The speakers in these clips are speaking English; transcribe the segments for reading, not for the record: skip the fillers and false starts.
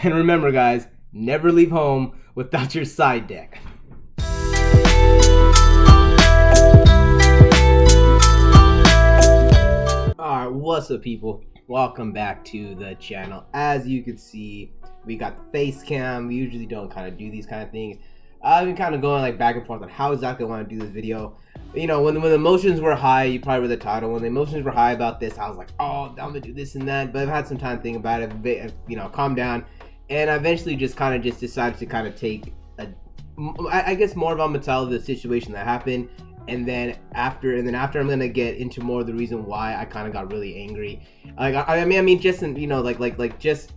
And remember, guys, never leave home without your side deck. Alright, what's up, people? Welcome back to the channel. As you can see, we got the face cam. We usually don't kind of do these kind of things. I've been kind of going like back and forth on how exactly I want to do this video. You know, when the emotions were high, you probably read the title. When the emotions were high about this, I was like, oh, I'm gonna do this and that. But I've had some time to think about it, you know, calm down. And I eventually just decided to kind of take I guess more of I'm gonna tell the situation that happened, and then after I'm gonna get into more of the reason why I kind of got really angry. Like I mean, just in, you know, like just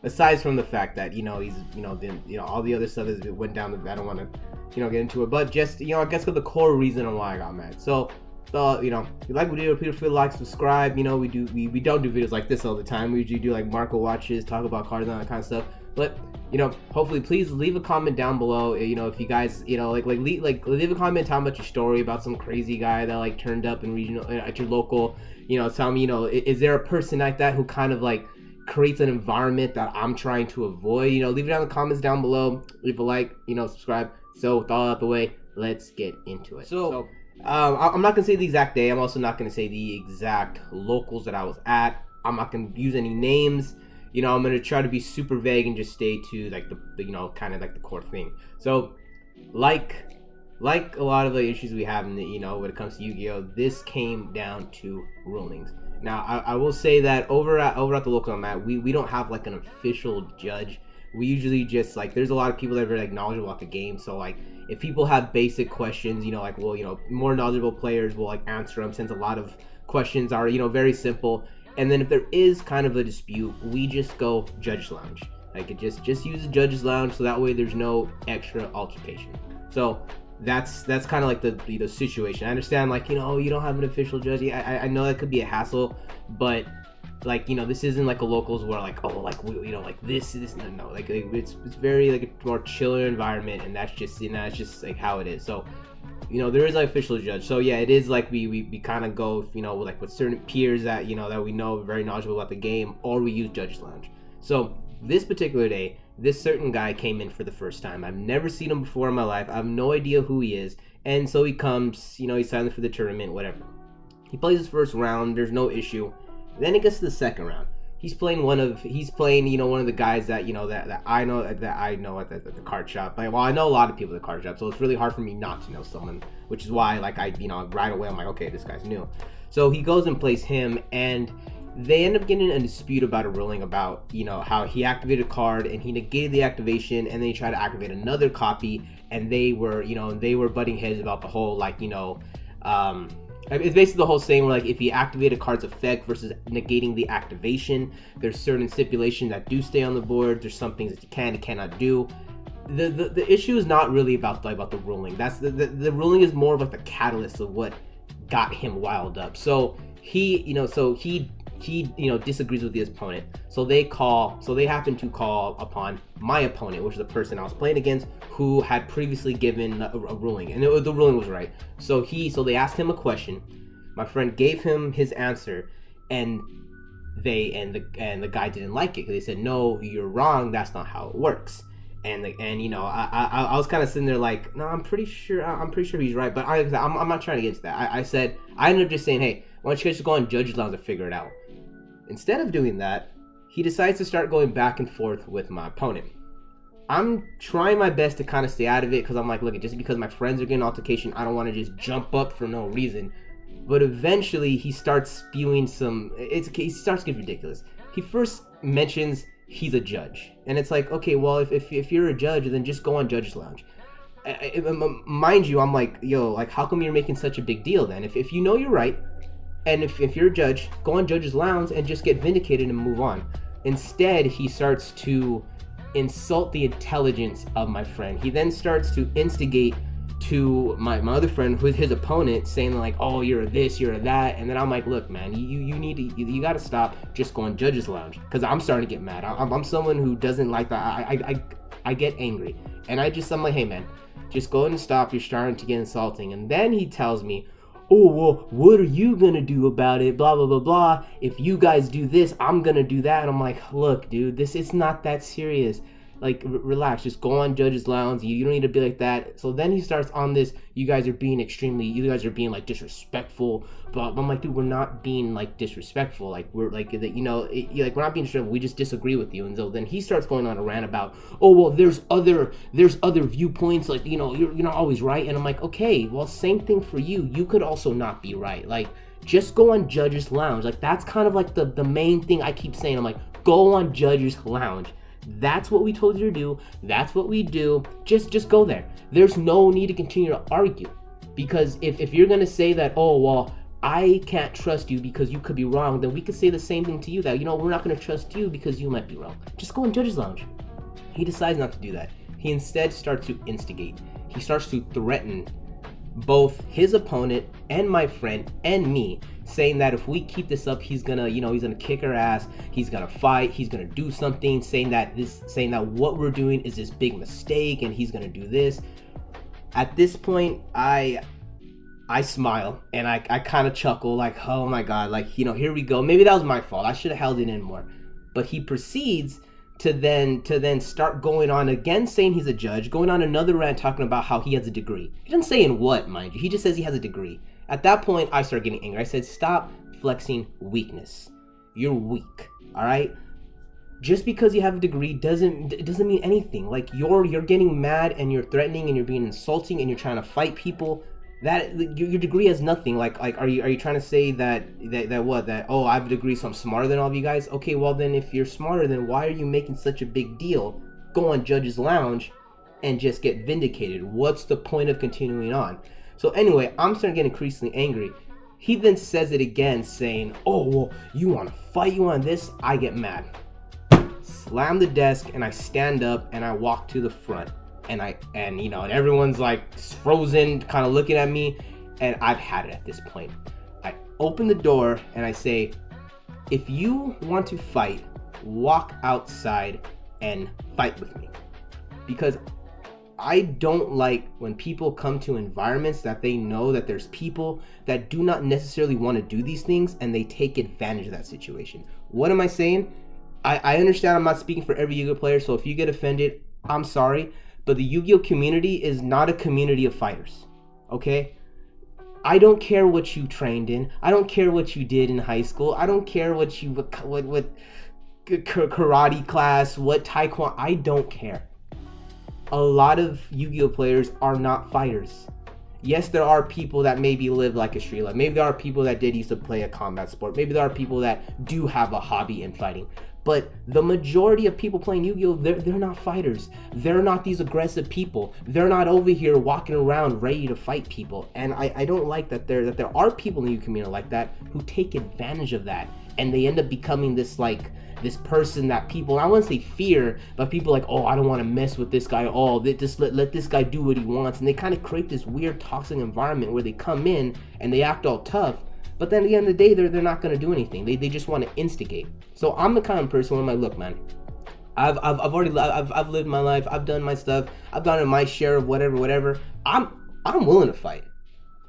aside from the fact that, you know, he's, you know, then, you know, all the other stuff is went down the, I don't want to, you know, get into it, but just, you know, I guess the core reason on why I got mad. So you know, if you like the video, please feel like, subscribe. You know, we don't do videos like this all the time. We usually do like Marco watches, talk about cards and that kind of stuff. But, you know, hopefully, please leave a comment down below. You know, if you guys, you know, leave a comment telling about your story about some crazy guy that like turned up in regional at your local. You know, tell me, you know, is there a person like that who kind of like creates an environment that I'm trying to avoid? You know, leave it down in the comments down below. Leave a like, you know, subscribe. So with all out the way, let's get into it. So I'm not gonna say the exact day. I'm also not gonna say the exact locals that I was at. I'm not gonna use any names. You know, I'm gonna try to be super vague and just stay to like the you know, kind of like the core thing. So like a lot of the issues we have in the, you know, when it comes to Yu-Gi-Oh, this came down to rulings. Now I will say that over at the local I'm at, we don't have like an official judge. We usually just like, there's a lot of people that are very like knowledgeable about the game, so like if people have basic questions, you know, like, well, you know, more knowledgeable players will like answer them, since a lot of questions are, you know, very simple. And then if there is kind of a dispute, we just go judge lounge. Like, it just use the judge's lounge, so that way there's no extra altercation. So that's kind of like the situation. I understand, like, you know, you don't have an official judge. I know that could be a hassle, but like, you know, this isn't like a locals where like, oh, like, you know, like this no, like it's very like a more chiller environment, and that's just, you know, it's just like how it is. So, you know, there is an official judge. So yeah, it is like we kind of go, you know, like with certain peers that, you know, that we know are very knowledgeable about the game, or we use judge's lounge. So this particular day, this certain guy came in for the first time. I've never seen him before in my life. I have no idea who he is. And so he comes, you know, he's signed for the tournament, whatever. He plays his first round, there's no issue. Then it gets to the second round. He's playing, you know, one of the guys that, you know, that I know at the card shop. Like, well, I know a lot of people at the card shop, so it's really hard for me not to know someone, which is why, like, I, you know, right away I'm like, okay, this guy's new. So he goes and plays him, and they end up getting a dispute about a ruling about, you know, how he activated a card and he negated the activation, and then he tried to activate another copy, and they were, you know, butting heads about the whole, like, you know, it's basically the whole saying where, like, if you activate a card's effect versus negating the activation, there's certain stipulations that do stay on the board. There's some things that you can and cannot do. The issue is not really about the ruling. That's the ruling is more of like the catalyst of what got him riled up. So he disagrees with his opponent. So they happen to call upon my opponent, which is the person I was playing against, who had previously given a ruling, and the ruling was right. So they asked him a question. My friend gave him his answer, and the guy didn't like it, because they said, no, you're wrong, that's not how it works. And you know, I was kind of sitting there like, no, I'm pretty sure he's right, but I'm not trying to get into that. I ended up just saying, hey, why don't you guys just go on judge's lounge and figure it out. Instead of doing that, he decides to start going back and forth with my opponent. I'm trying my best to kind of stay out of it, because I'm like, look, just because my friends are getting altercation, I don't want to just jump up for no reason. But eventually, he starts spewing he starts getting ridiculous. He first mentions he's a judge, and it's like, okay, well, if you're a judge, then just go on judge's lounge. Mind you, I'm like, yo, like, how come you're making such a big deal then? If you know you're right, and if you're a judge, go on judge's lounge and just get vindicated and move on. Instead, he starts to insult the intelligence of my friend. He then starts to instigate to my other friend, who's his opponent, saying like, oh, you're this, you're that. And then I'm like, look, man, you gotta stop. Just go on judge's lounge, because I'm starting to get mad. I'm someone who doesn't like that. I get angry, and I'm like, hey man, just go ahead and stop. You're starting to get insulting. And then he tells me, oh, well, what are you gonna do about it? Blah, blah, blah, blah. If you guys do this, I'm gonna do that. And I'm like, look, dude, this is not that serious. Like, relax, just go on Judge's Lounge. You don't need to be like that. So then he starts on this, you guys are being like disrespectful. But I'm like, dude, we're not being like disrespectful. Like, we're like, like we're not being disrespectful. We just disagree with you. And so then he starts going on a rant about, oh, well, there's other viewpoints. Like, you're not always right. And I'm like, okay, well, same thing for you. You could also not be right. Like, just go on Judge's Lounge. Like, that's kind of like the main thing I keep saying. I'm like, go on Judge's Lounge. That's what we told you to do. That's what we do. Just go there. There's no need to continue to argue. Because if you're going to say that, oh, well, I can't trust you because you could be wrong, then we could say the same thing to you that, we're not going to trust you because you might be wrong. Just go in Judge's Lounge. He decides not to do that. He instead starts to instigate. He starts to threaten both his opponent and my friend and me, saying that if we keep this up, he's gonna kick our ass, he's gonna fight, he's gonna do something, saying that what we're doing is this big mistake and he's gonna do this. At this point, I smile and I kind of chuckle, like, oh my god, like, here we go. Maybe that was my fault. I should have held it in more. But he proceeds to then start going on again, saying he's a judge, going on another rant talking about how he has a degree. He doesn't say in what, mind you. He just says he has a degree. At that point, I start getting angry. I said, stop flexing weakness. You're weak, all right? Just because you have a degree doesn't mean anything. Like, you're getting mad and you're threatening and you're being insulting and you're trying to fight people. That your degree has nothing. Like are you trying to say that oh, I have a degree so I'm smarter than all of you guys? Okay, well then if you're smarter, then why are you making such a big deal? Go on Judge's Lounge and just get vindicated. What's the point of continuing on? So anyway, I'm starting to get increasingly angry. He then says it again, saying, oh, well, you want to fight, you want this? I get mad. Slam the desk and I stand up and I walk to the front. And everyone's like frozen, kind of looking at me, and I've had it at this point. I open the door and I say, if you want to fight, walk outside and fight with me. Because I don't like when people come to environments that they know that there's people that do not necessarily want to do these things and they take advantage of that situation. What am I saying? I understand I'm not speaking for every Yu-Gi-Oh player, so if you get offended, I'm sorry. But the Yu-Gi-Oh community is not a community of fighters, okay? I don't care what you trained in. I don't care what you did in high school. I don't care what karate class, what taekwondo. I don't care. A lot of Yu-Gi-Oh players are not fighters. Yes, there are people that maybe live like a street life. Maybe there are people that did used to play a combat sport. Maybe there are people that do have a hobby in fighting. But the majority of people playing Yu-Gi-Oh, they're not fighters. They're not these aggressive people. They're not over here walking around ready to fight people. And I don't like that there are people in the Yu-Gi-Oh community like that who take advantage of that. And they end up becoming this person that people, I wouldn't say fear, but people like, oh, I don't want to mess with this guy. Oh, just let this guy do what he wants. And they kind of create this weird toxic environment where they come in and they act all tough. But then at the end of the day, they're not going to do anything. They just want to instigate. So I'm the kind of person where I'm like, look, man, I've lived my life. I've done my stuff. I've gotten my share of whatever. I'm willing to fight.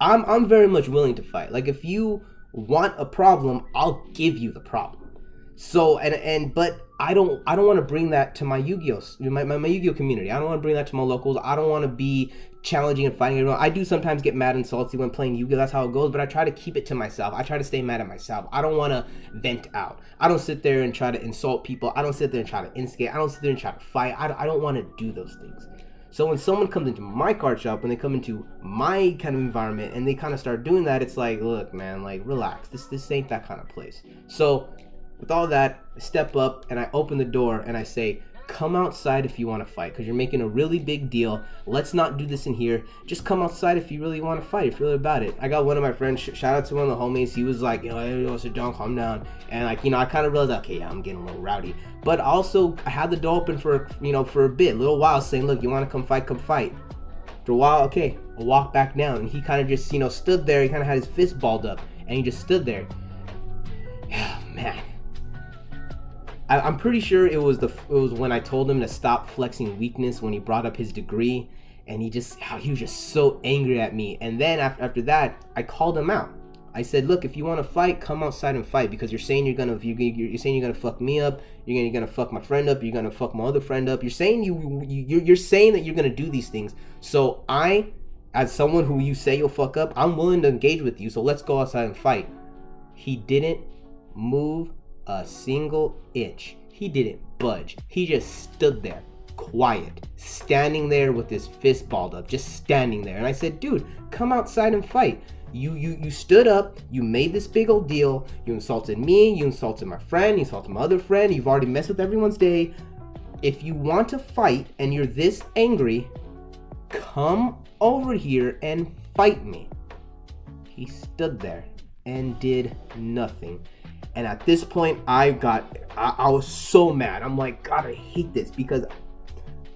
I'm very much willing to fight. Like, if you want a problem, I'll give you the problem. So but I don't want to bring that to my Yu-Gi-Oh, my Yu-Gi-Oh community. I don't want to bring that to my locals. I don't want to be challenging and fighting everyone. I do sometimes get mad and salty when playing Yu-Gi-Oh. That's how it goes, but I try to keep it to myself. I try to stay mad at myself. I don't want to vent out. I don't sit there and try to insult people. I don't sit there and try to instigate. I don't sit there and try to fight. I don't want to do those things. So when someone comes into my card shop, when they come into my kind of environment and they kind of start doing that, it's like, look, man, like, relax. This ain't that kind of place. So with all that, I step up and I open the door and I say, come outside if you want to fight, because you're making a really big deal. Let's not do this in here. Just come outside if you really want to fight, if you're really about it. I got one of my friends, shout out to one of the homies, he was like, hey, sit down, calm down. And like, I kind of realized, okay, yeah, I'm getting a little rowdy. But also, I had the door open for a bit, a little while, saying, look, you want to come fight, come fight. After a while, okay, I'll walk back down. And he kind of just, stood there. He kind of had his fist balled up, and he just stood there. Man. I'm pretty sure it was when I told him to stop flexing weakness when he brought up his degree, And he was just so angry at me. And then after that, I called him out. I said, look, if you want to fight, come outside and fight, because you're saying you're gonna fuck me up, you're gonna fuck my friend up, you're gonna fuck my other friend up. You're saying you're saying that you're gonna do these things. So I, as someone who you say you'll fuck up, I'm willing to engage with you. So let's go outside and fight. He didn't move a single inch. He didn't budge. He just stood there, quiet, standing there with his fist balled up, just standing there. And I said, dude, come outside and fight. You stood up, you made this big old deal, you insulted me, you insulted my friend, you insulted my other friend, you've already messed with everyone's day. If you want to fight and you're this angry, come over here and fight me. He stood there and did nothing. And at this point, I was so mad. I'm like, God, I hate this, because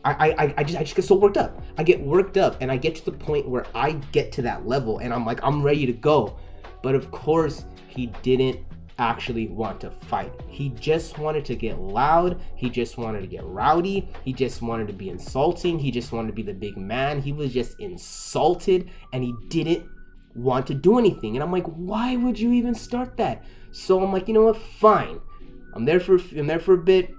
I just get so worked up. I get worked up, and I get to the point where I get to that level and I'm like, I'm ready to go. But of course, he didn't actually want to fight. He just wanted to get loud. He just wanted to get rowdy. He just wanted to be insulting. He just wanted to be the big man. He was just insulted, and he didn't want to do anything. And I'm like, why would you even start that? So I'm like, you know what? Fine. I'm there for a bit.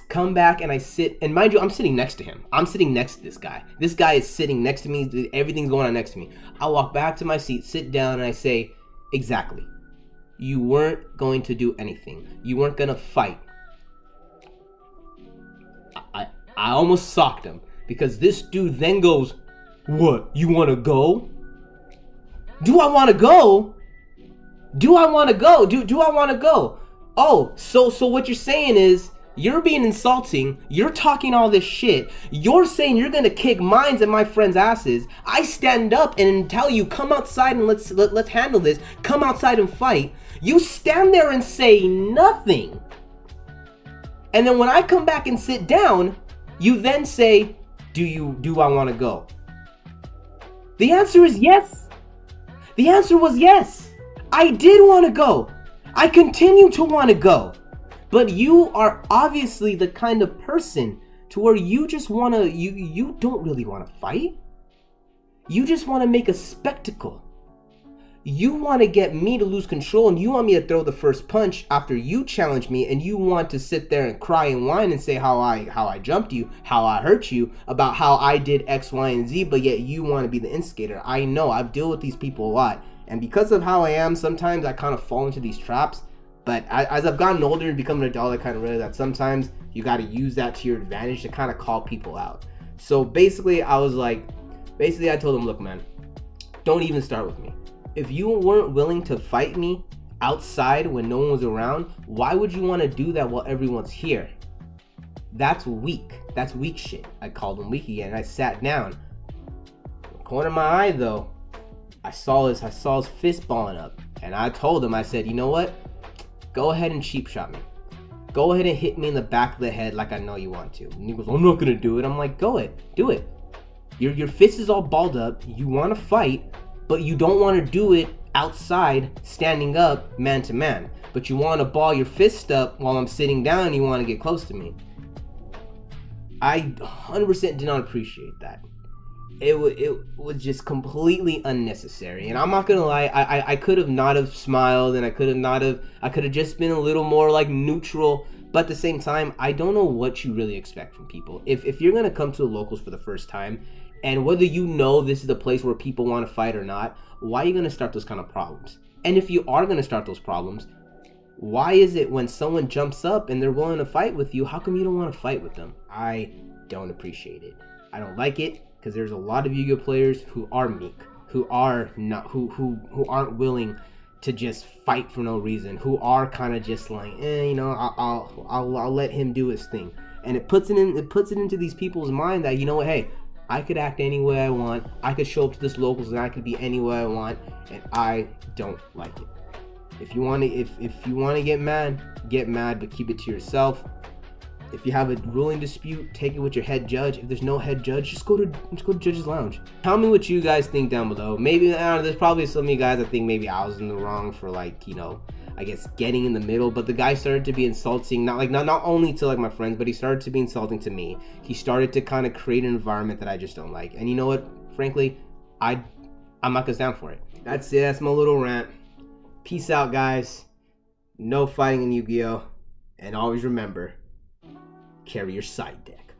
Come back, and I sit, and mind you, I'm sitting next to him. I'm sitting next to this guy. This guy is sitting next to me. Everything's going on next to me. I walk back to my seat, sit down, and I say, exactly. You weren't going to do anything. You weren't going to fight. I almost socked him, because this dude then goes, what? You want to go? Do I want to go? Do I want to go? Do I want to go? Oh, so what you're saying is, you're being insulting, you're talking all this shit, you're saying you're gonna kick mines and my friends' asses. I stand up and tell you, come outside and let's handle this, come outside and fight. You stand there and say nothing. And then when I come back and sit down, you then say, do I wanna go? The answer is yes. The answer was yes. I did wanna go. I continue to wanna go. But you are obviously the kind of person to where you just want to, you don't really want to fight. You just want to make a spectacle. You want to get me to lose control, and you want me to throw the first punch after you challenge me, and you want to sit there and cry and whine and say how I jumped you, how I hurt you, about how I did X, Y, and Z, but yet you want to be the instigator. I know, I've dealt with these people a lot, and because of how I am, sometimes I kind of fall into these traps. But as I've gotten older and become an adult, I kind of realized that sometimes you got to use that to your advantage to kind of call people out. So basically, I told him, look, man, don't even start with me. If you weren't willing to fight me outside when no one was around, why would you want to do that while everyone's here? That's weak. That's weak shit. I called him weak again, and I sat down. Corner of my eye, though, I saw his fist balling up, and I told him, I said, you know what? Go ahead and cheap shot me. Go ahead and hit me in the back of the head like I know you want to. And he goes, I'm not gonna do it. I'm like, go ahead, do it. Your fist is all balled up. You want to fight, but you don't want to do it outside, standing up, man to man. But you want to ball your fist up while I'm sitting down, and you want to get close to me. I 100% did not appreciate that. It was just completely unnecessary, and I'm not gonna lie. I could have not have smiled, and I could have just been a little more like neutral. But at the same time, I don't know what you really expect from people. If you're gonna come to the locals for the first time, and whether you know this is a place where people want to fight or not, why are you gonna start those kind of problems? And if you are gonna start those problems, why is it when someone jumps up and they're willing to fight with you, how come you don't want to fight with them? I don't appreciate it. I don't like it. Because there's a lot of Yu-Gi-Oh players who are meek, who are not, who aren't willing to just fight for no reason, who are kind of just like, I'll let him do his thing, and it puts it into these people's mind that, you know what, hey, I could act any way I want, I could show up to this locals and I could be any way I want, and I don't like it. If you want to get mad, but keep it to yourself. If you have a ruling dispute, take it with your head judge. If there's no head judge, just go to Judge's Lounge. Tell me what you guys think down below. Maybe there's probably some of you guys that think maybe I was in the wrong for, like, I guess, getting in the middle. But the guy started to be insulting, not only to like my friends, but he started to be insulting to me. He started to kind of create an environment that I just don't like. And you know what? Frankly, I'm not gonna stand for it. That's it. That's my little rant. Peace out, guys. No fighting in Yu-Gi-Oh! And always remember, carry your side deck.